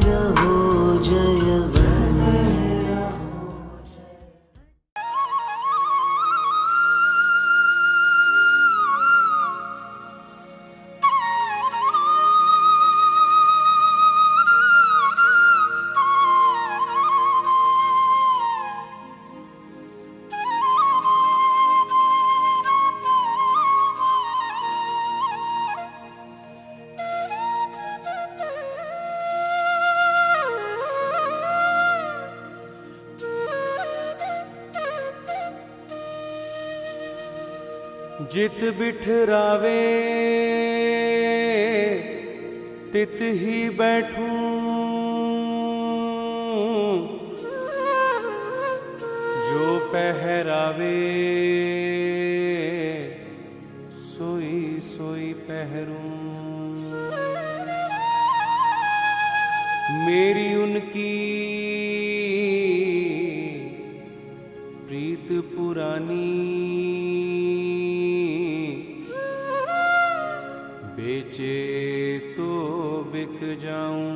रहो जय बने जित बिठरावे तित ही बैठूं, जो पहरावे सोई सोई पहरूं। मेरी उनकी प्रीत पुरानी, बेचे तो बिक जाऊं।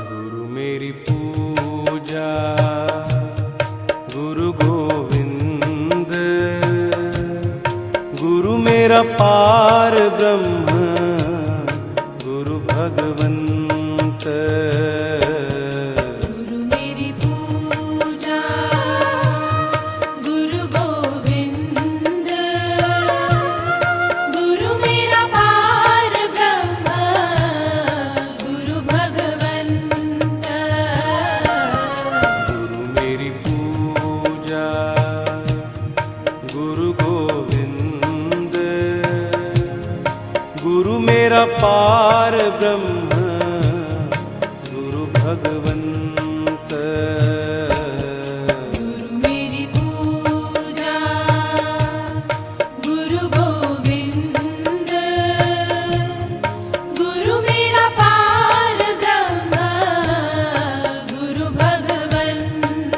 गुरु मेरी पूजा गुरु गोविंद, गुरु मेरा पार ब्रह्म गुरु भगवंत। गुरु मेरी पूजा गुरु गोविंद, गुरु मेरा पार ब्रह्म गुरु भगवंत। गुरु मेरी पूजा गुरु गोविंद, गुरु मेरा पार ब्रह्म गुरु भगवंत। गुरु मेरी पूजा गुरु गोविंद, गुरु मेरा पार ब्रह्म गुरु भगवंत।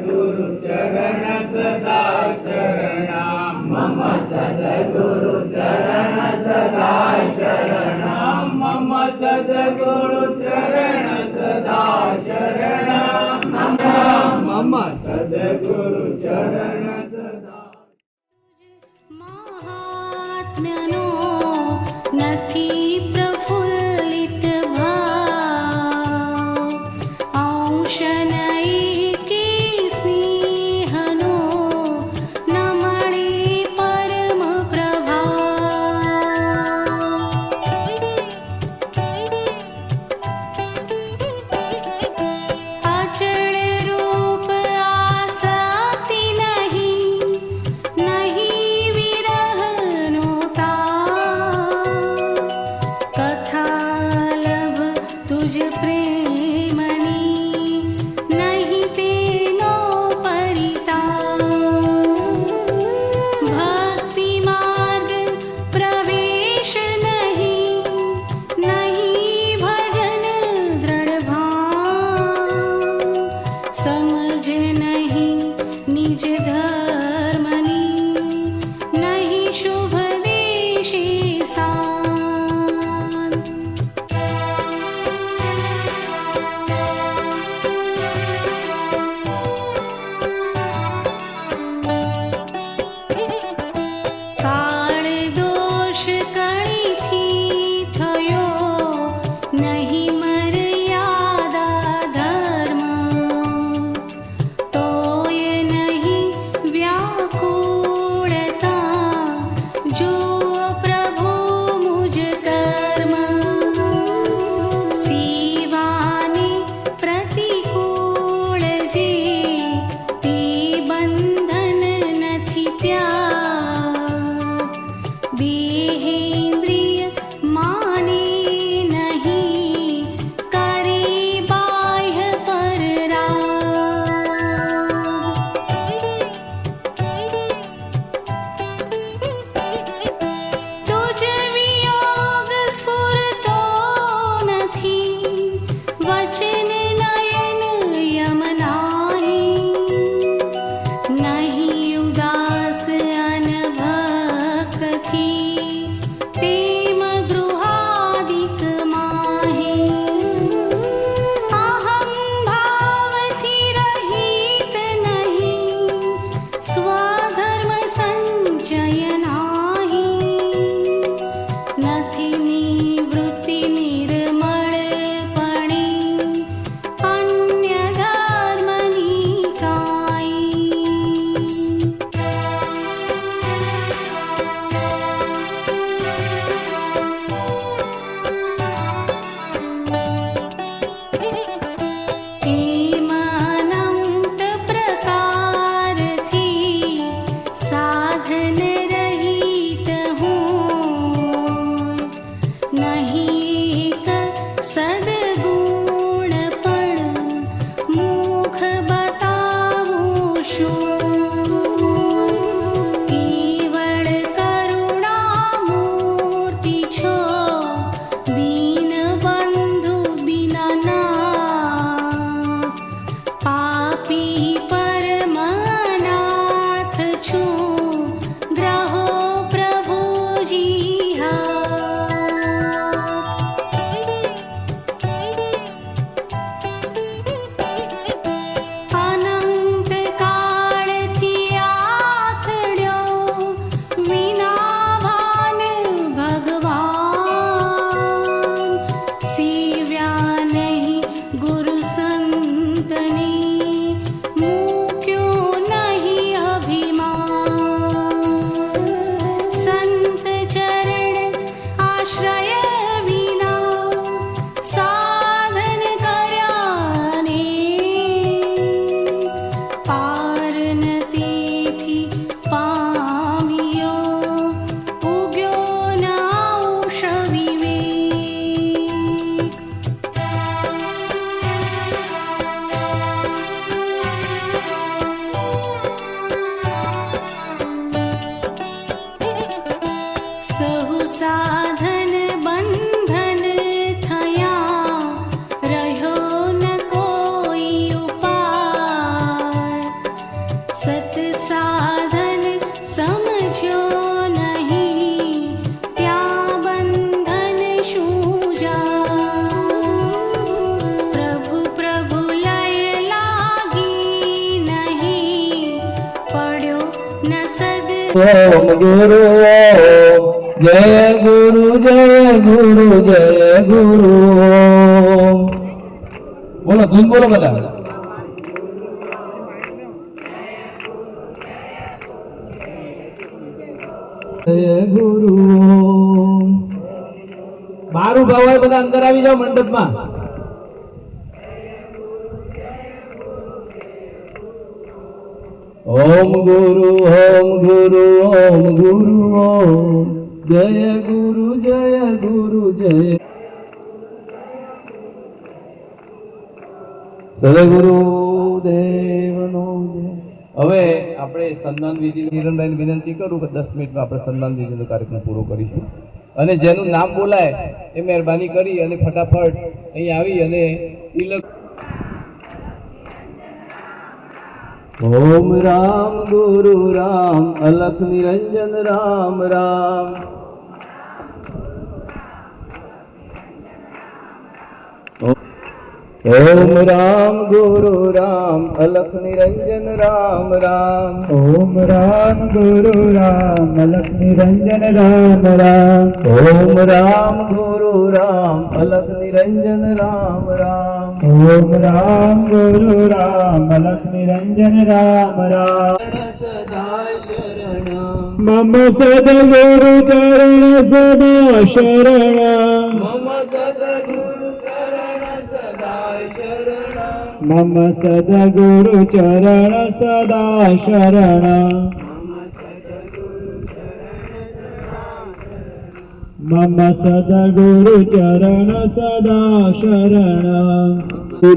Guru Charana Sada महात्म्यनो નથી પ્રફુલ્લિત ભાવ અંશ નહીં કે સ્નેહનો ન મળે પરમ પ્રભાવ અચળ રૂપ આસક્તિ નહીં समझो नहीं त्या बंधन शूजा प्रभु प्रभु लय लागी नहीं पड्यो न सद ओम गुरु ओम जय गुरु जय गुरु जय गुरु ओम बोलो धून बोलो बता जय गुरु ओम मारू गवाय બધા અંદર આવી જાઓ મંડપમાં ओम गुरु ओम गुरु ओम गुरु ओम जय गुरु जय સદગુરુ દેવનો જય. હવે આપણે સન્માન વિધિ કિરણભાઈને વિનંતી કરું કે 10 મિનિટમાં આપણે સન્માન વિધિનો કાર્યક્રમ પૂરો કરીશું અને જેનું નામ બોલાય એ મહેરબાની કરી અને ફટાફટ અહીં આવી અને તિલક ओम राम गुरु राम अलख निरंजन राम राम ओम राम गुरु राम अलख निरंजन राम राम ओम राम गुरु राम अलख निरंजन राम राम ओम राम गुरु राम अलख निरंजन राम राम ओम राम गुरु राम अलख निरंजन राम राम सदा शरण मम सद्गुरु चरण सदा शरण मम सद्गुरु चरण सदा शरण मम सद्गुरु चरण सदा शरण मम सद्गुरु चरण सदा शरण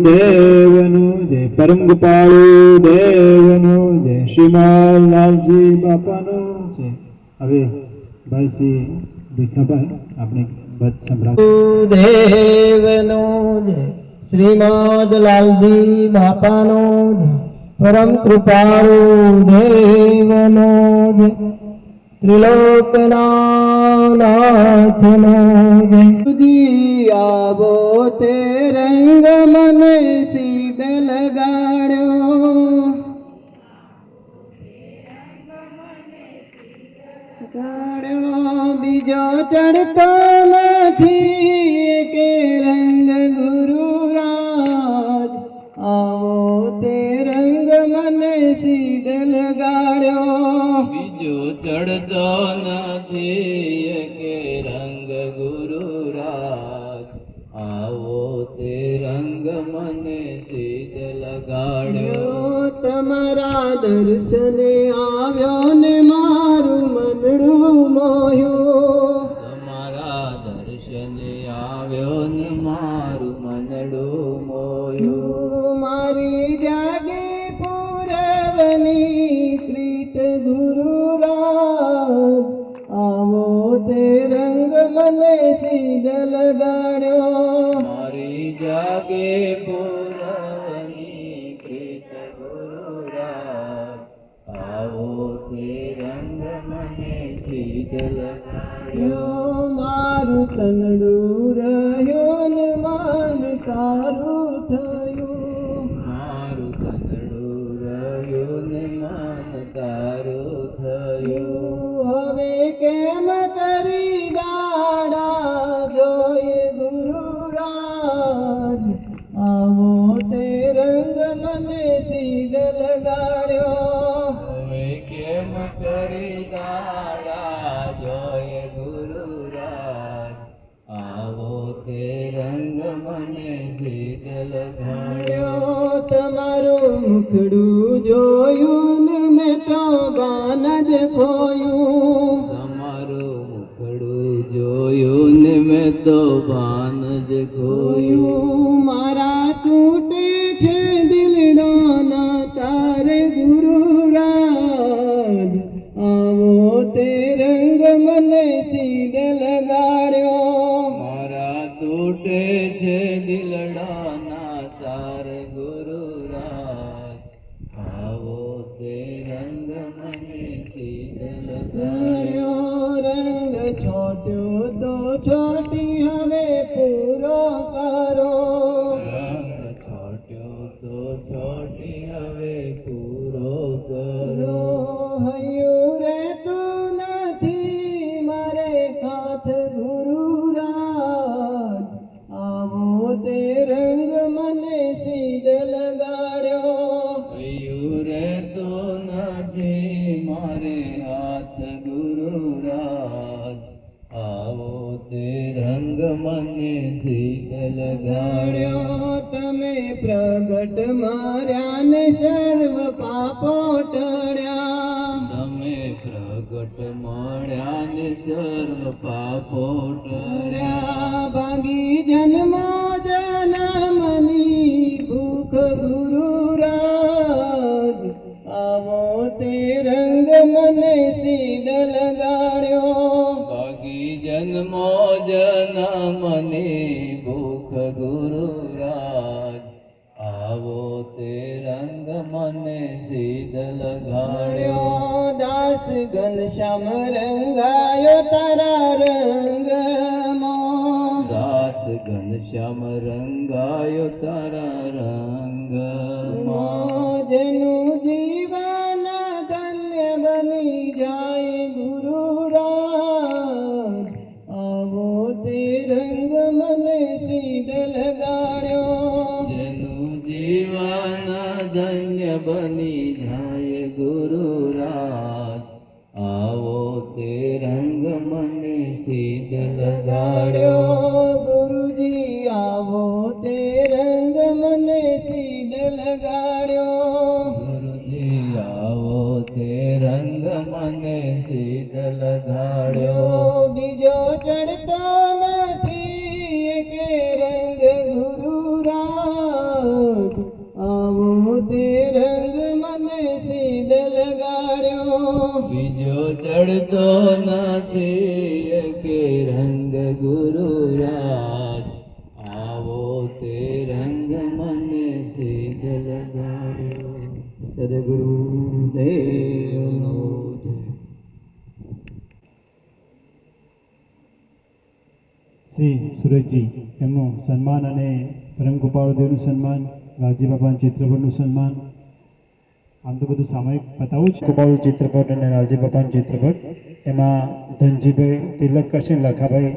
દેવનું જય પરમ કૃપાળુ દેવનું જય શ્રીમાન લાલજી બાપાનું છે. હવે ભાઈ શ્રી ભીખાભાઈ આપણે ભજ સંભળાવ દેવનું જય શ્રીમાદ લાલજી બાપાનું જય પરમ કૃપાળુ દેવનું જય ત્રિલોકના નાથનો જય સુધી આવો તે રંગ મને સીધ લગાડ્યો બીજો ચડતો નથી કે રંગ ગુરુરાજ આવો તે રંગ મને સીધ લગાડ્યો બીજો ચડતો નથી કે રંગ ગુરુરાજ આવો તે રંગ મને સીધ લગાડ્યો તમારા દર્શને આવ્યો ને મારું મનડું મોહ્યું તમારા દર્શને આવ્યો ને મારું મનડું મોહ્યું મારી જાગે પૂરવની પ્રીત ગુરુરાજ આવો તે રંગ મને સીધ લગાડ્યો મારી જાગે પૂરવની પ્રીત ગુરુરાજ આવો તે રંગ મને સીધ લગાડ્યો મારું તનડું રહ્યું ને મન તારું થયું મારું તનડું રહ્યું ને મન તારું થયું હવે કેમ કરી ગાડા જોઈ ગુરુરાજ આવો તે રંગ મને સીધ લગાડ્યો હવે કેમ કરી ગાડા જોઈ ગુરુરાજ આવો તે રંગ મને સીધ લગાડ્યો તમારું મુખડું જોયું ને મેં તો બાન જ ખોયું તમારું મુખડું જોયું ને મેં તો બાન જ ખોયું મારા તૂટે છે દિલનો ના તારે ગુરુરાજ આવો તે રંગ મને સીધ લગાડ્યો મારા તૂટે છે દિલડાના તાર ગુરુરાજ આવો તે રંગ મને શીતલ ગાળ્યો. રંગ છોટ્યો તો છોટી હવે પૂરો કરો. રંગ છોટ્યો તો છોટી હવે પૂરો કરો. હૈયું રહેતું નથી મારે હાથ ગુરુરાજ. આવો તે રંગ મને સીધ લગાડ્યો. હૈયું રહેતો નથી મારે હાથ ગુરુરાજ. આવો તે રંગ મને શીતલ ગાળ્યો. તમે પ્રગટ માર્યા ને સર્વ પાપો ટળ્યા. તમે પ્રગટ મળ્યા ને સર્વ પાપો ટળ્યા. ભાગી જન્મ જનમની ભૂખ ગુરુરાજ. આવો તે રંગ મને સીધ લગાડ્યો. ભાગી જન્મો જનમની ભૂખ ગુરુરાજ. આવો તે રંગ મને સીધ લગાડ્યો. દાસ ઘનશ્યામ રંગાયો તારા રંગમાં. દાસ ઘનશ્યામ રંગાયો તારા રંગમાં. જેનું જીવન ધન્ય બની જાય ગુરુરાજ. આવો તે રંગ મને સીધ લગાડ્યો. જેનું જીવન ધન્ય બની જાય ગુરુરાજ. આવો તે રંગ મને સીધ લગાડ્યો. ગુરુજી આવો તે રંગ મને સીધ લગાડ્યો. ગુરુજી આવો તે રંગ મને સીધ લગાડ્યો. બીજો ચડતો નથી કે રંગ ગુરુરાજ. આવો તે રંગ મને સીધ લગાડ્યો. બીજો ચડતો નથી કે રંગ ગુરુરાજ. આવો તે રંગ મને સીધ લગાડ્યો. સદગુરુ દેવનો જય. શ્રી સુરેશજી એમનું સન્માન અને રંગગોપાળદેવનું સન્માન, લાલજી બાબાના ચિત્રપટનું સન્માન, આમ તો બધું સામાયિક બતાવું છે. ગોપાળ ચિત્રપટ અને લાલજી બાબાનું ચિત્રપટ, એમાં ધનજીભાઈ તિલક કરશે, લખાભાઈ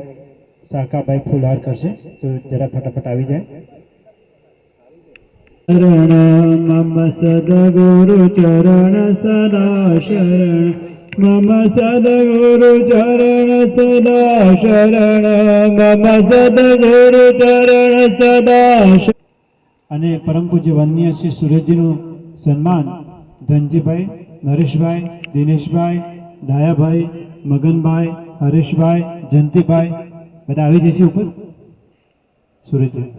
શાખાભાઈ ફુલહાર કરશે. તો જરા ફટાફટ આવી જાય. શરણ મમ સદગુરુ ચરણ સદા શરણ. મમ સદગુરુ ચરણ સદા શરણ. મમ સદગુરુ ચરણ સદા શરણ. અને પરમ પૂજ્ય વન્ય શ્રી સુરેશજીનું સન્માન ધનજીભાઈ, નરેશભાઈ, દિનેશભાઈ, ડાયાભાઈ, મગનભાઈ, હરેશભાઈ, જયંતિભાઈ બધા આવી જશે ઉપર. સુરેશજી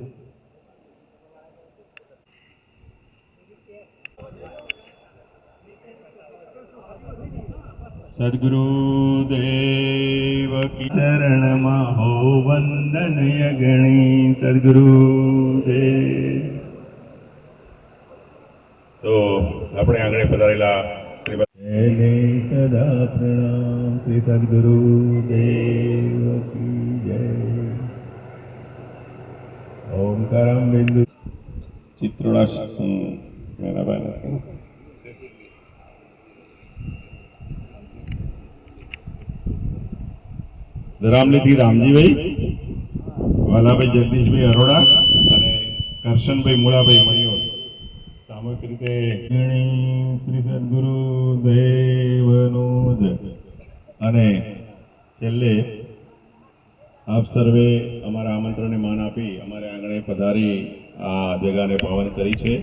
સદગુરુ દેવ કી ચરણમાં હો વંદન યગણી. સદગુરુ દેવ. તો આપણે આંગણે પધારેલા શ્રી સદા પ્રણામ. શ્રી સદગુરુ દેવ કી જય. ઓમકારમ બિંદુ ચિત્રોડા મેરાબાઈ રામલીથી રામજીભાઈ, વાલાભાઈ જગદીશભાઈ અરોડા અને કરશનભાઈ મુળાભાઈ મણિયોર સામૂહિક રીતે શ્રી સદગુરુ દેવનું જય. અને છેલ્લે આપ સર્વે અમારા આમંત્રણને માન આપી અમારે આંગણે પધારી આ જગાને પાવન કરી છે.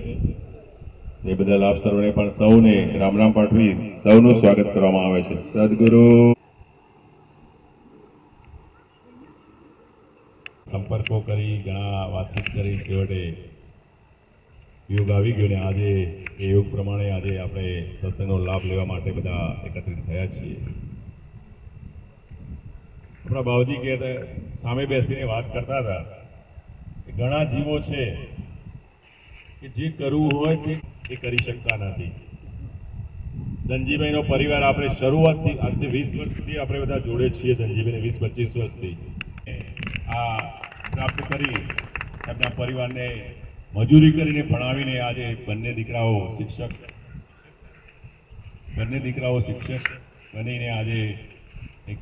એ બદલ આપ સર્વને પણ સૌને રામ રામ પાઠવી સૌનું સ્વાગત કરવામાં આવે છે. સદગુરુ સંપર્કો કરી ઘણા વાતચીત કરી છેવટે યોગ આવી ગયો ને આજે એ યોગ પ્રમાણે આજે આપણે સત્સંગનો લાભ લેવા માટે બધા એકત્રિત થયા છીએ. આપણા બાવજી કહેતા સામે બેસીને વાત કરતા હતા કે ઘણા જીવો છે કે જે કરવું હોય તે કરી શકતા નથી. ધનજીભાઈનો પરિવાર આપણે શરૂઆતથી આજથી 20 વર્ષથી આપણે બધા જોડે છીએ. ધનજીભાઈને 20-25 વર્ષથી આ પ્રાપ્ત કરી એમના પરિવારને મજૂરી કરીને ભણાવીને આજે બંને દીકરાઓ શિક્ષક બનીને આજે એક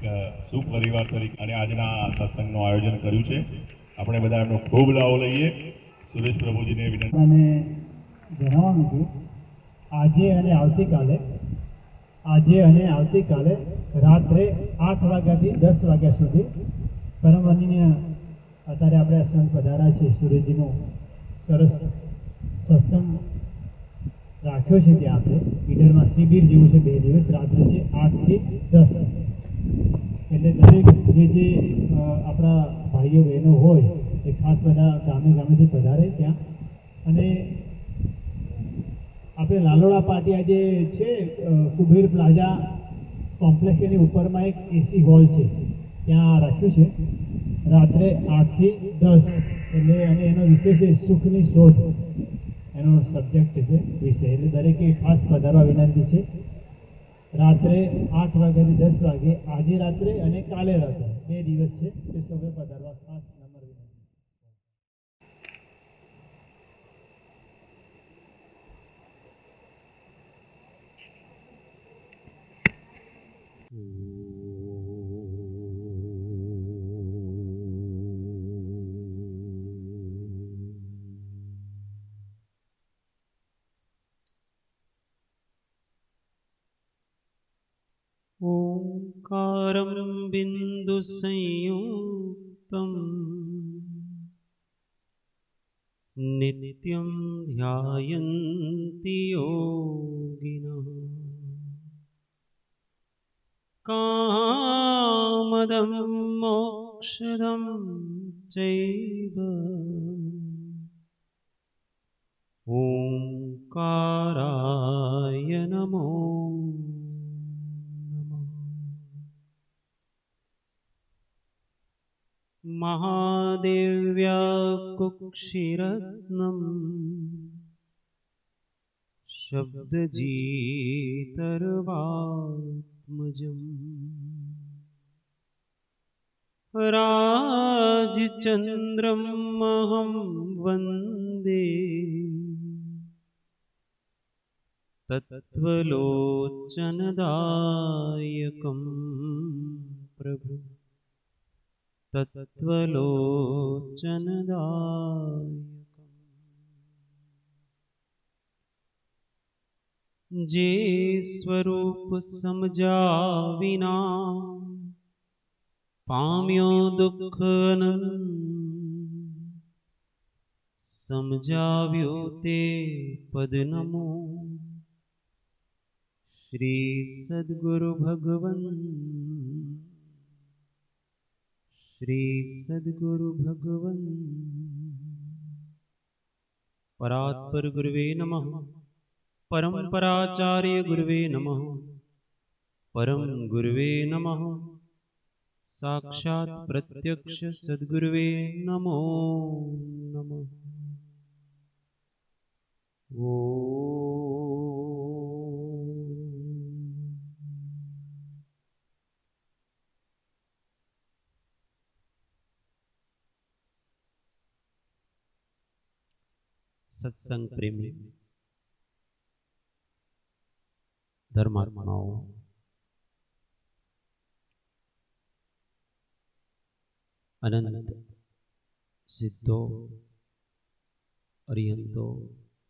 સુપરિવાર તરીકે અને આજના સત્સંગનું આયોજન કર્યું છે. આપણે બધા એમનો ખૂબ લાભ લઈએ. સુરેશ પ્રભુજીને વિનંતી અને જણાવવાનું છું આજે અને આવતીકાલે રાત્રે 8 વાગ્યાથી 10 વાગ્યા સુધી પરમ વંદનીય અત્યારે આપણે સંત પધારા છે સુરેશજીનો સરસ સત્સંગ રાખ્યો છે. ત્યાં આપણે ઈડરમાં શિબિર જેવું છે. 2 દિવસ રાત્રે છે 8 થી 10. એટલે દરેક જે આપણા ભાઈઓ બહેનો હોય એ ખાસ બધા ગામેથી પધારે ત્યાં. અને આપણે લાલોડા પાટિયા જે છે કુબેર પ્લાઝા કોમ્પ્લેક્સ એની ઉપરમાં એક એસી હોલ છે ત્યાં રાખ્યું છે રાત્રે 8 થી 10. એટલે અને એનો વિષય છે સુખની શોધ, એનો સબ્જેક્ટ છે વિષય. એટલે દરેકે ખાસ પધારવા વિનંતી છે. રાત્રે 8 વાગ્યાથી 10 વાગે આજે રાત્રે અને કાલે રાત્રે 2 દિવસ છે. તે સૌએ પધારવા ખાસ નંબર વિનંતી. ओंकारं बिन्दुसंयुक्तं नित्यं ध्यायन्ति योगिनः कामदं मोक्षदं चैव ओंकाराय नमो महादेव्या कुक्षिरत्नम् शब्दजीतर्वात्मजम् राजचन्द्रमहं वन्दे तत्त्वलोचनदायकं प्रभु तत्त्वलोचनदायकम् जे स्वरूप समझा विना पाम्यो दुख समझाव्यो ते पद नमो श्री सद्गुरु भगवन् श्री सद्गुरु भगवन् परात्पर गुरुवे नमः परम्पराचार्य गुरुवे नमः परम गुरुवे नमः साक्षात् प्रत्यक्ष सद्गुरुवे नमो नमः। ओ सत्संग प्रेमी धर्मात्माओं अनंत सिद्धों अरिहंतों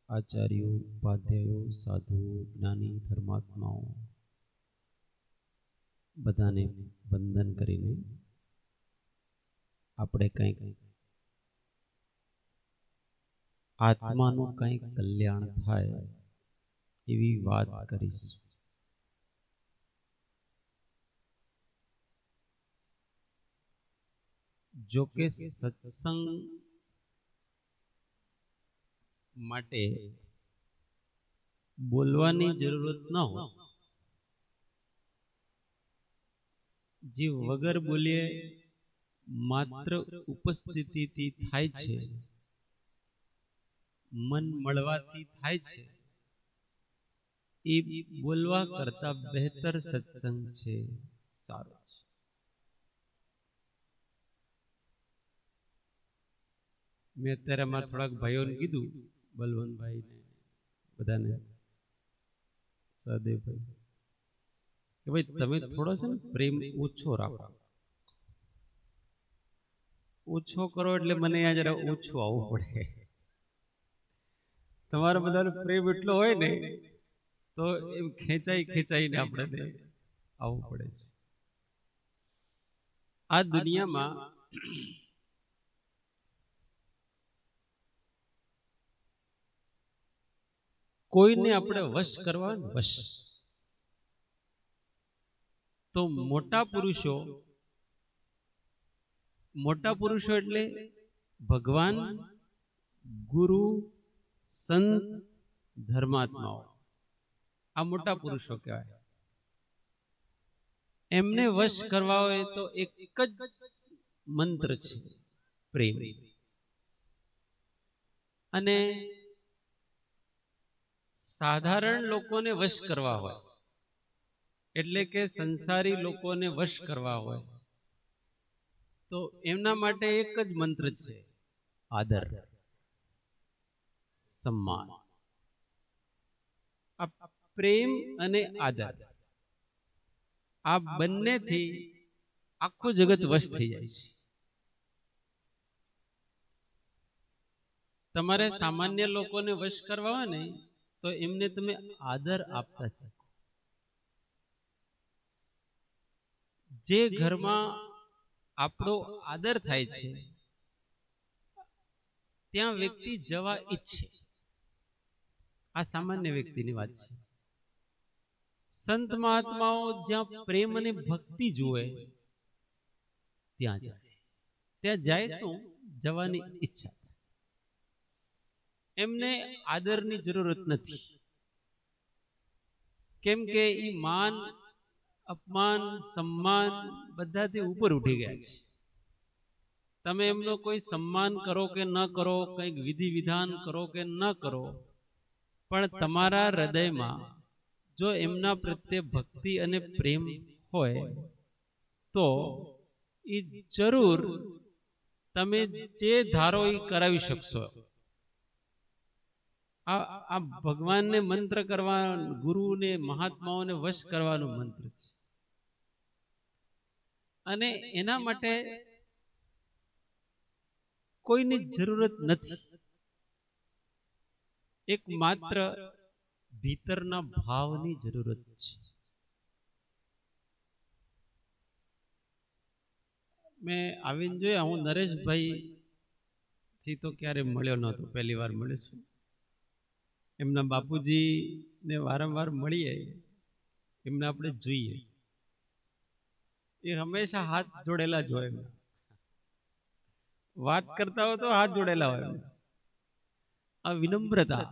आचार्यों उपाध्यायों साधुओं ज्ञानी धर्मात्माओं बधाने वंदन करीने आपणे कंईक आत्मानु कंईक कल्याण थाय एवी वात करीश। जो के सत्संग माटे बोलवानी जरूरत न हो, जे वगर बोलिए मात्र उपस्थिति थी थाय छे, मन मळवाथी थाय छे, એ બોલવા કરતા બહેતર સત્સંગ છે, સારો છે. મેં અત્યારે અમારા થોડાક ભાઈઓને કીધું, બલવંતભાઈ ને બધાને, સહદેવભાઈ, કે ભાઈ તમે થોડો છે ને પ્રેમ ઓછો રાખો. ઓછો કરો એટલે મને અહીંયા જરા ઓછું આવવું પડે. તમારા બધાનો પ્રેમ એટલો હોય ને તો એમ ખેંચાઈને આપણે આવવું પડે છે. આ દુનિયામાં કોઈને આપણે વશ કરવા, વશ તો મોટા પુરુષો એટલે ભગવાન, ગુરુ, સંત, ધર્માત્માઓ, આ મોટા પુરુષો કહેવાય. એમને વશ કરવા હોય તો એક જ મંત્ર છે, પ્રેમ. અને સાધારણ લોકોને વશ કરવા હોય એટલે કે સંસારી લોકોને વશ કરવા હોય તો એમના માટે એક જ મંત્ર છે, આદર, સન્માન. આ પ્રેમ અને આદર, આ બંનેથી આખું જગત વશ થઈ જાય છે. તમારે સામાન્ય લોકોને વશ કરવા હોય ને તો એમને તમે આદર આપતા શીખો. જે ઘરમાં આપણો આદર થાય છે ત્યાં વ્યક્તિ જવા ઈચ્છે. આ સામાન્ય વ્યક્તિની વાત છે. સંત મહાત્માઓ જ્યાં પ્રેમ અને ભક્તિ જુએ ત્યાં જાય. ત્યાં જાય શું? જવાની ઈચ્છા. એમને આદરની જરૂરત નથી, કેમ કે એ માન, અપમાન, સન્માન બધાથી ઉપર ઉઠી ગયા છે. તમે એમનો કોઈ સન્માન કરો કે ન કરો, કંઈક વિધિ વિધાન કરો કે ન કરો, પણ તમારા હૃદયમાં જો એમના પ્રત્યે ભક્તિ અને પ્રેમ હોય તો એ જરૂર તમે જે ધારો એ કરાવી શકશો. આ ભગવાનને મંત્ર કરવા, ગુરુને, મહાત્માઓને વશ કરવાનો મંત્ર છે. અને એના માટે કોઈની જરૂરત નથી. એક માત્ર ભીતરના ભાવની જરૂરત છે. મેં આવીને જોયા, હું નરેશભાઈ થી તો ક્યારે મળ્યો નહોતો, પહેલી વાર મળ્યો છું. એમના બાપુજી ને વારંવાર મળીએ, એમને આપણે જોઈએ, એ હંમેશા હાથ જોડેલા જ હોય. વાત કરતા હોય તો હાથ જોડેલા હોય. આ વિનમ્રતા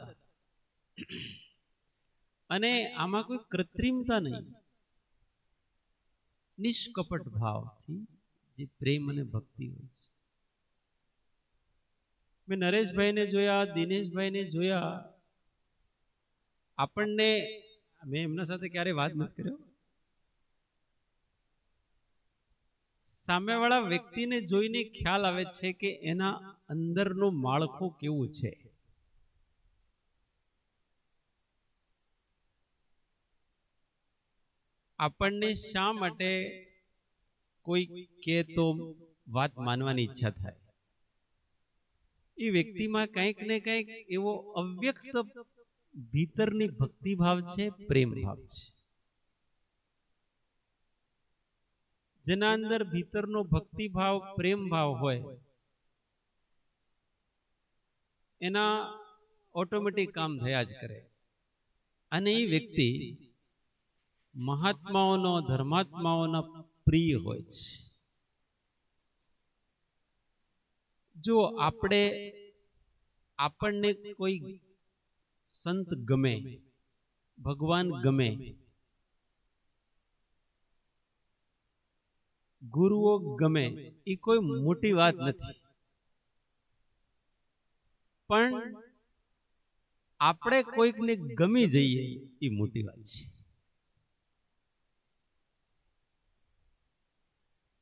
અને આમાં કોઈ કૃત્રિમતા નહીં, નિષ્કપટ ભાવથી જે પ્રેમ અને ભક્તિ હોય છે. મેં નરેશભાઈને જોયા, દિનેશભાઈને જોયા. આપણને, મેં એમના સાથે ક્યારેય વાત નથી કર્યો, સામેવાળા વ્યક્તિને જોઈને ખ્યાલ આવે છે કે એના અંદરનું માળખું કેવું છે. આપણને શા માટે કોઈ કહે તો વાત માનવાની ઈચ્છા થાય? એ વ્યક્તિમાં કંઈક ને કંઈક એવો અવ્યક્ત ભીતરની ભક્તિ ભાવ છે, પ્રેમ ભાવ છે. જેના અંદર ભીતરનો ભક્તિ ભાવ, પ્રેમ ભાવ હોય એના ઓટોમેટિક કામ થયા જ કરે. અને એ વ્યક્તિ મહાત્માઓનો, ધર્માત્માઓના પ્રિય હોય છે. જો આપણને કોઈ સંત ગમે, ભગવાન ગમે, ગુરુઓ ગમે, એ કોઈ મોટી વાત નથી. પણ આપણે કોઈકને ગમી જઈએ એ મોટી વાત છે.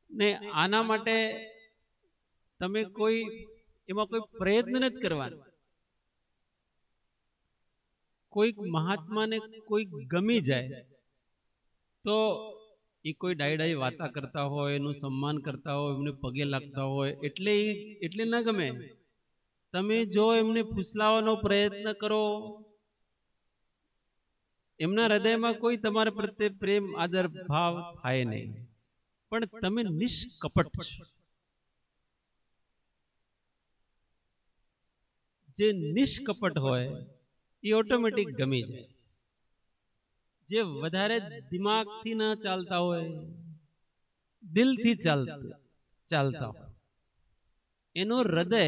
ને આના માટે તમે કોઈ એમાં કોઈ પ્રયત્ન નથી કરવાનો. કોઈક મહાત્માને કોઈક ગમી જાય તો એ કોઈ ડાયડાઈ વાતા કરતા હોય, એનું સન્માન કરતા હોય, એમને પગે લાગતા હોય એટલે ના ગમે. તમે જો એમને ફૂસલાવાનો પ્રયત્ન કરો, એમના હૃદયમાં કોઈ તમારા પ્રત્યે પ્રેમ આદર ભાવ થાય નહીં, પણ તમે નિષ્કપટ છો. જે નિષ્કપટ હોય એ ઓટોમેટિક ગમી જાય. જે વધારે દિમાગથી ના ચાલતા હોય, દિલથી ચાલતા હોય, એનું હૃદય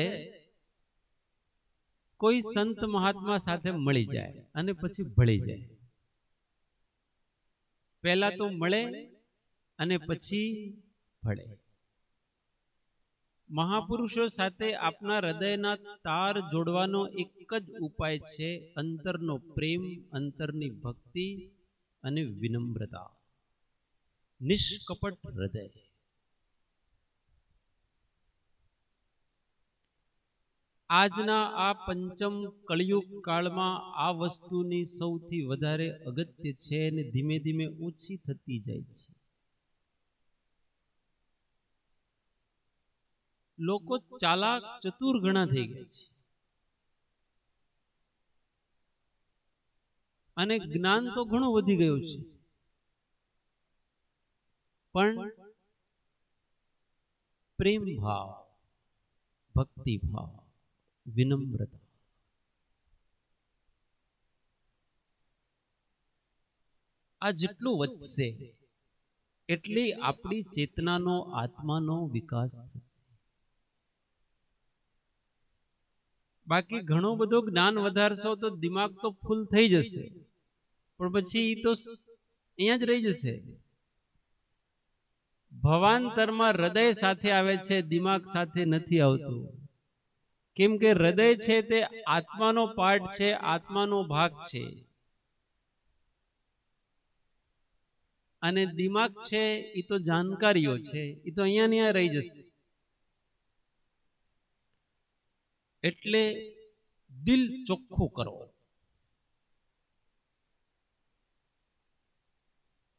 કોઈ સંત મહાત્મા સાથે મળી જાય અને પછી ભળી જાય. પહેલા તો મળે અને પછી ભળે. મહાપુરુષો સાથે આપના હૃદયના તાર જોડવાનો એક જ ઉપાય છે, અંતરનો પ્રેમ, અંતરની ભક્તિ અને વિનમ્રતા, નિષ્કપટ હૃદય. આજના આ પંચમ કળિયુગ કાળમાં આ વસ્તુની સૌથી વધારે અગત્ય છે અને ધીમે ધીમે ઓછી થતી જાય છે. લોકો ચાલાક ચતુર ઘણા થઈ ગયા છે અને જ્ઞાન તો ઘણું વધી ગયું છે, પણ પ્રેમ ભાવ, ભક્તિ ભાવ, વિનમ્રતા, આ જેટલું વધશે એટલી આપણી ચેતનાનો, આત્માનો વિકાસ થશે. બાકી ઘણું બધું જ્ઞાન વધારશો તો દિમાગ તો ફૂલ થઈ જશે, પણ પછી તો અહીંયા જ રહી જશે. ભવાંતરમાં હૃદય સાથે આવે છે, દિમાગ સાથે નથી આવતું. કેમ કે હૃદય છે તે આત્માનો પાર્ટ છે, આત્માનો ભાગ છે, અને દિમાગ છે એ તો જાણકારીઓ છે, એ તો અહીંયા ને અહીંયા રહી જશે. એટલે દિલ ચોખ્ખું કરો.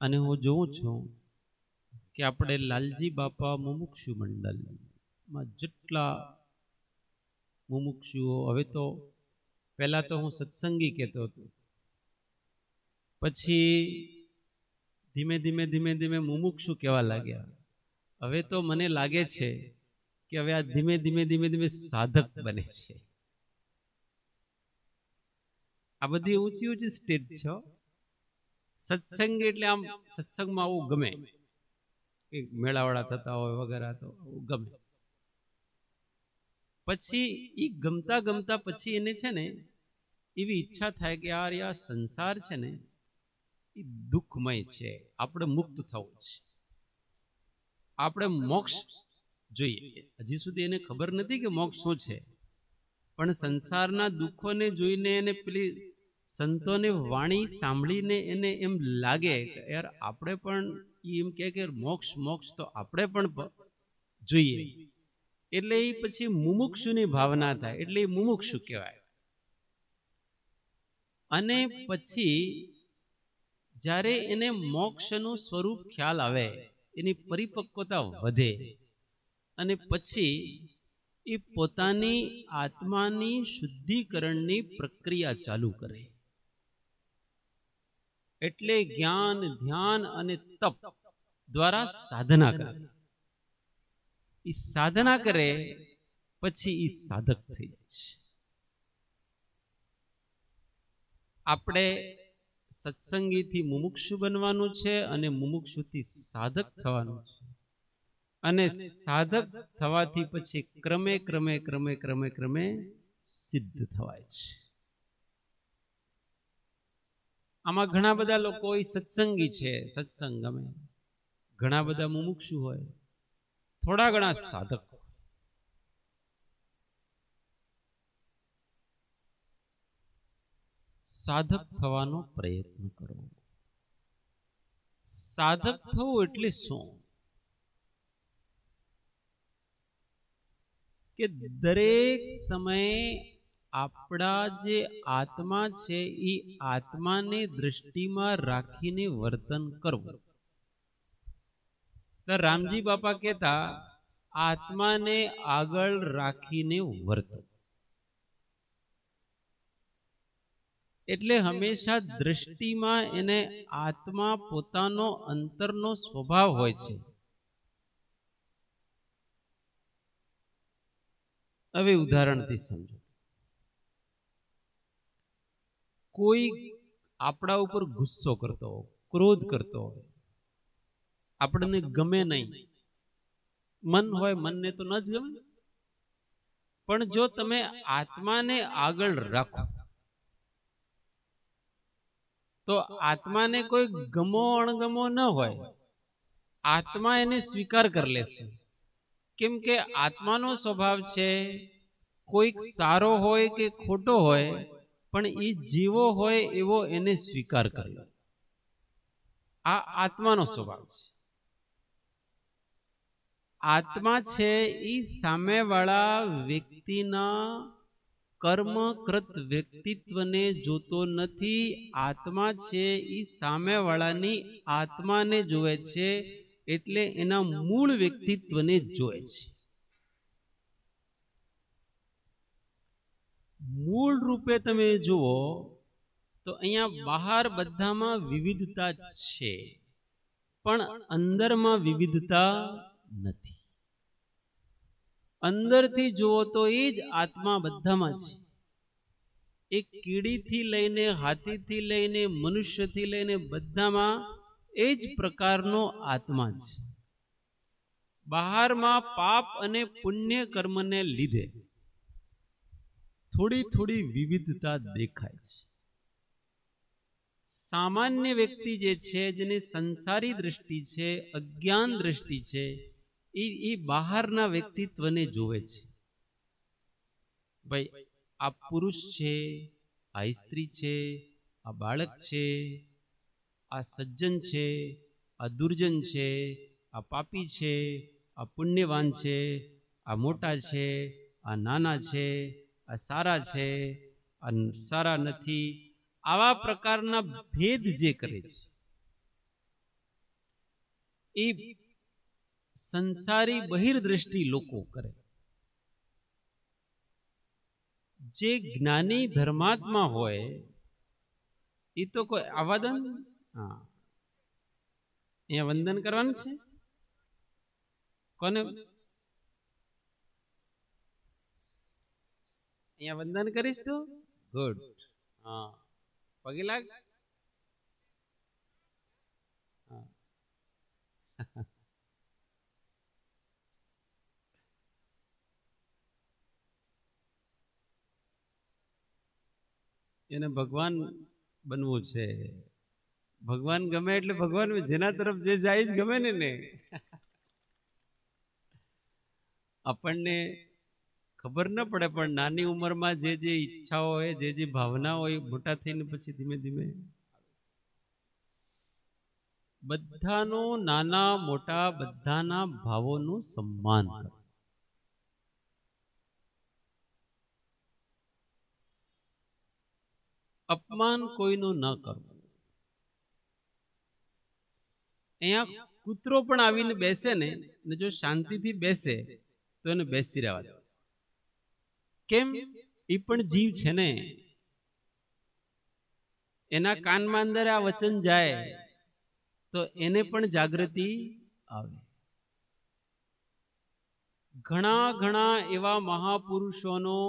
અને હું જોઉં છું કે આપણે લાલજી બાપા મુમુક્ષુ મંડળમાં જેટલા મુમુક્ષુઓ, હવે તો પહેલા તો હું સત્સંગી કહેતો હતો, પછી ધીમે ધીમે મુમુક્ષુ કહેવા લાગ્યા. હવે તો મને લાગે છે કે હવે આ ધીમે ધીમે સાધક બને છે. આ બધી ઊંચી ઊંચી સ્ટેજ છે. સત્સંગ એટલે આમ સત્સંગમાં આવું ગમે, મેળાવડા થતા હોય વગેરે, તો ગમે. પછી એ ગમતા ગમતા પછી એને છે ને એવી ઈચ્છા થાય કે યાર આ સંસાર છે ને એ દુઃખમય છે, આપણે મુક્ત થવું છે, આપણે મોક્ષ જોઈએ. હજી સુધી એને ખબર નથી કે મોક્ષ શું છે, પણ સંસારના દુઃખોને જોઈને એને પેલી સંતોની વાણી સાંભળીને એને એમ લાગે કે યાર આપણે પણ એમ કે મોક્ષ મોક્ષ તો આપણે પણ જોઈએ. એટલે એ પછી મુમુક્ષુની ભાવના થાય, એટલે એ મુમુક્ષુ કહેવાય. અને પછી જ્યારે એને મોક્ષનું સ્વરૂપ ખ્યાલ આવે, એની પરિપક્વતા વધે, અને પછી એ પોતાની આત્માની શુદ્ધિકરણની પ્રક્રિયા ચાલુ કરે. એટલે જ્ઞાન, ધ્યાન અને તપ દ્વારા સાધના કરે. એ સાધના કરે પછી એ સાધક થઈ જાય છે. આપણે સત્સંગીથી મુમુક્ષુ બનવાનું છે અને મુમુક્ષુથી સાધક થવાનું છે. અને સાધક થવાથી પછી ક્રમે ક્રમે ક્રમે ક્રમે ક્રમે સિદ્ધ થવાય છે. આમાં ઘણા બધા લોકો સત્સંગી છે, સત્સંગ ગમે, ઘણા બધા મુમુક્ષુ હોય, થોડા ઘણા સાધક હોય. સાધક થવાનો પ્રયત્ન કરો. સાધક થવું એટલે શું? કે દરેક સમયે આપણા જે આત્મા છે એ આત્માને દ્રષ્ટિમાં રાખીને વર્તન કરવું. રામજી બાપા કહેતા આત્માને આગળ રાખીને વર્તન. એટલે હંમેશા દ્રષ્ટિમાં એને આત્મા પોતાનો અંતરનો સ્વભાવ હોય છે. હવે ઉદાહરણથી સમજો. કોઈ આપણા ઉપર ગુસ્સો કરતો હોય, ક્રોધ કરતો હોય, આપણને ગમે નહીં, મન હોય, મનને તો ન જ ગમે. પણ જો તમે આત્માને આગળ રાખો તો આત્માને કોઈ ગમો અણગમો ન હોય, આત્મા એને સ્વીકાર કરી લેશે. કેમ કે આત્માનો સ્વભાવ છે કોઈક સારો હોય કે ખોટો હોય પણ એ જેવો હોય એવો એને સ્વીકાર કરી લે. આ આત્માનો સ્વભાવ છે. આત્મા છે એ સામેવાળા વ્યક્તિના કર્મકૃત વ્યક્તિત્વને જોતો નથી. આત્મા છે એ સામેવાળાની આત્માને જોવે છે, એટલે એના મૂળ વ્યક્તિત્વને જોવે છે. મૂળ રૂપે તમે જુઓ તો અહીંયા બહાર બધામાં વિવિધતા છે, પણ અંદરમાં વિવિધતા નથી. અંદરથી જુઓ તો એ જ આત્મા બધામાં છે. એક કીડીથી લઈને હાથીથી લઈને મનુષ્યથી લઈને બધામાં એ જ પ્રકારનો આત્મા છે. બહારમાં પાપ અને પુણ્ય કર્મને લીધે થોડી થોડી વિવિધતા દેખાય છે. સામાન્ય વ્યક્તિ જે છે, જેની સંસારી દ્રષ્ટિ છે, અજ્ઞાન દ્રષ્ટિ છે, એ બહારના વ્યક્તિત્વને જોવે છે. ભાઈ આ પુરુષ છે, આ સ્ત્રી છે, આ બાળક છે, આ સજ્જન છે, આ દુર્જન છે, આ પાપી છે, આ પુણ્યવાન છે, આ મોટા છે, આ નાના છે, આ સારા છે, આ સારા નથી. આવા પ્રકારના ભેદ જે કરે છે એ સંસારી બહિર્દ્રષ્ટિ લોકો કરે. જે જ્ઞાની ધર્માત્મા હોય એ તો કોઈ આવાદન, હા અહીંયા વંદન કરવાનું છે. કોને અહીંયા વંદન કરીશ તો ગુડ. હા પગે લાગ. એને ભગવાન બનવું છે. ભગવાન ગમે એટલે ભગવાન જેના તરફ જે જાય જ ગમે ને. આપણને ખબર ન પડે પણ નાની ઉંમરમાં જે જે ઈચ્છાઓ હોય, જે જે ભાવના હોય, મોટા થઈને પછી ધીમે ધીમે બધાનો, નાના મોટા બધાના ભાવોનું સન્માન કરો. અપમાન કોઈનું ન કરવું. અહીંયા કૂતરો પણ આવીને બેસે ને, જો શાંતિથી બેસે તો એને બેસી રહેવા દો. કેમ? એ પણ જીવ છે ને, એના કાનમાં અંદર આ વચન જાય તો એને પણ જાગૃતિ આવે. ઘણા ઘણા એવા મહાપુરુષોનો,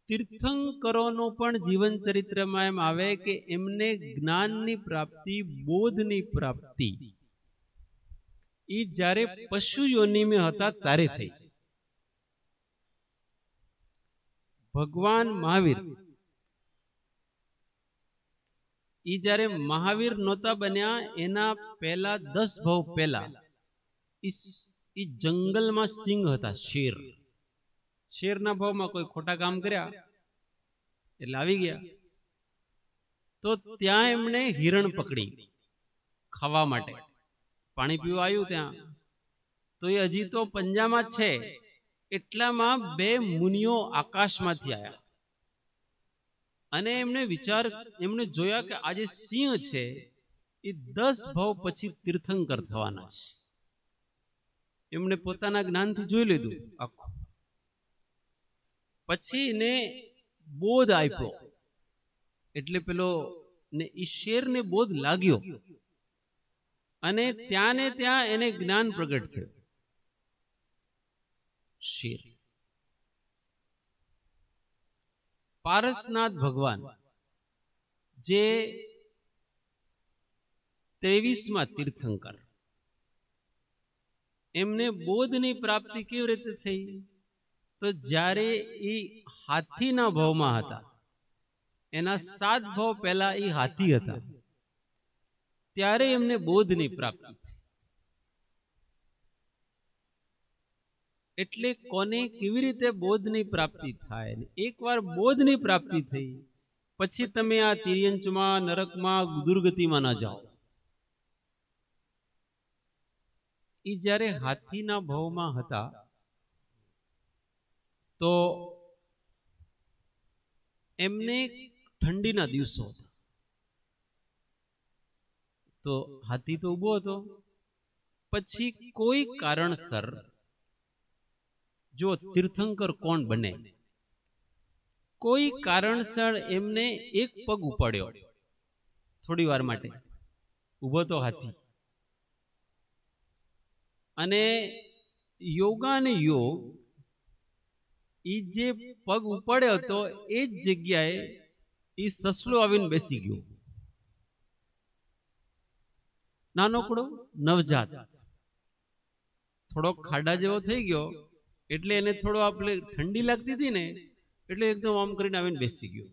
તીર્થંકરોનો પણ જીવન ચરિત્રમાં એમ આવે કે એમને જ્ઞાનની પ્રાપ્તિ, બોધની પ્રાપ્તિ એ જ્યારે પશુ યોનિમાં હતા ત્યારે થઈ. ભગવાન મહાવીર એ જ્યારે મહાવીર નહોતા બન્યા એના પહેલા 10 ભાવ પહેલા એ જંગલમાં સિંહ હતા, શેર. શેરના ભાવમાં કોઈ ખોટા કામ કર્યા એટલે આવી ગયા. તો ત્યાં એમણે હિરણ પકડી ખાવા માટે. પાણી પીવા આવ્યું ત્યાં, તો એ હજી તો પંજામાં જ છે. એટલામાં બે મુનિઓ આકાશમાંથી આવ્યા અને એમણે જોયા કે આજે સિંહ છે એ 10 ભાવ પછી તીર્થંકર થવાના છે. એમણે પોતાના જ્ઞાનથી જોઈ લીધું આખું. પછી એને બોધ આપ્યો, એટલે પેલો ને ઈ શેરને બોધ લાગ્યો અને ત્યાં ને ત્યાં એને જ્ઞાન પ્રગટ થયું. શેર પારસનાથ ભગવાન જે 23માં તીર્થંકર, એમને બોધની પ્રાપ્તિ કેવી રીતે થઈ? તો જ્યારે એ હાથીના ભાવમાં હતા, એના 7 ભાવ પહેલા એ હાથી હતા, ત્યારે એમને બોધની પ્રાપ્તિ થઈ. એટલે કોને કેવી રીતે બોધની પ્રાપ્તિ થાય? એકવાર બોધની પ્રાપ્તિ થઈ પછી તમે આ તિર્યંચમાં, નરકમાં, દુર્ગતિમાં ના જાઓ. એ જ્યારે હાથીના ભાવમાં હતા તો એમને ઠંડીના દિવસો હતા. તો હાથી તો ઊભો હતો. પછી કોઈ કારણસર, જો તીર્થંકર કોણ બને, કોઈ કારણસર એમને એક પગ ઉપાડ્યો. થોડી વાર માટે ઊભો તો હાથી, અને યોગાને યોગ ઈ જે પગ ઉપાડ્યો હતો એ જ જગ્યાએ ઈ સસલો આવીને બેસી ગયો. નાનકડો નવજાત, થોડો ખાડા જેવો થઈ ગયો. એટલે એને થોડો આપણે ઠંડી લાગતી હતી ને, એટલે એકદમ આમ કરીને આવીને બેસી ગયો.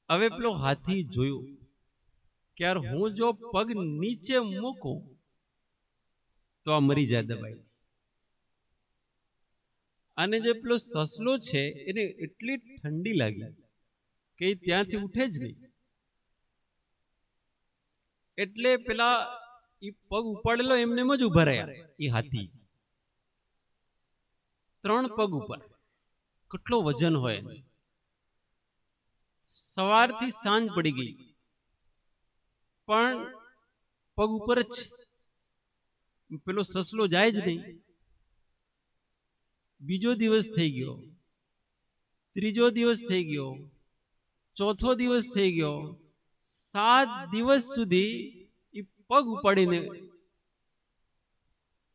હવે પેલો હાથી જોયું કે યાર, હું જો પગ નીચે મૂકું તો આ મરી જાય દબાઈ. અને જે પેલો સસલો છે એને એટલી ઠંડી લાગી કે એ ત્યાંથી ઉઠે જ નહીં. એટલે પેલા એ પગ ઉપાડેલો એમને જ ઉભા રહ્યા. એ હાથી 3 પગ ઉપર, કેટલો વજન હોય. સવારથી સાંજ પડી ગઈ પણ પગ ઉપર જ પેલો સસલો જાય જ નહીં. બીજો દિવસ થઈ ગયો, ત્રીજો દિવસ થઈ ગયો, ચોથો દિવસ થઈ ગયો. 7 દિવસ સુધી એ પગ ઉપાડીને,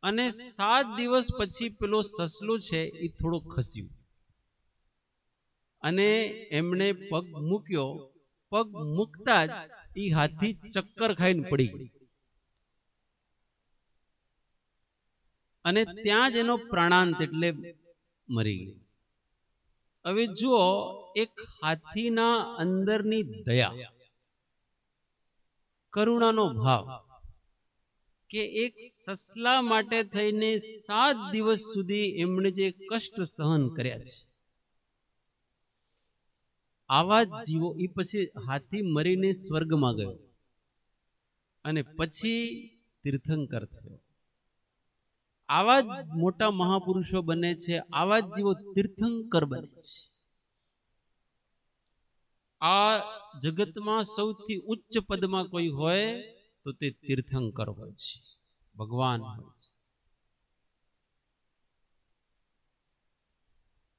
અને 7 દિવસ પછી પેલો સસલો છે એ થોડો ખસ્યો અને એમણે પગ મૂક્યો. પગ મૂકતા જ એ હાથી ચક્કર ખાઈને પડી ગઈ અને ત્યાં જ એનો પ્રાણાંત, એટલે મરી ગયો. હવે જુઓ, એક હાથીના અંદરની દયા, કરુણાનો ભાવ, કે એક સસલા માટે થઈને 7 દિવસ સુધી એમણે જે કષ્ટ સહન કર્યા છે, આવા જ જીવો. એ પછી હાથી મરીને સ્વર્ગમાં ગયો અને પછી તીર્થંકર થયો. આવા જ મોટા મહાપુરુષો બને છે, આવા જ જીવો તીર્થંકર બને છે. આ જગતમાં સૌથી ઉચ્ચ પદમાં કોઈ હોય તો તે તીર્થંકર હોય છે, ભગવાન હોય છે.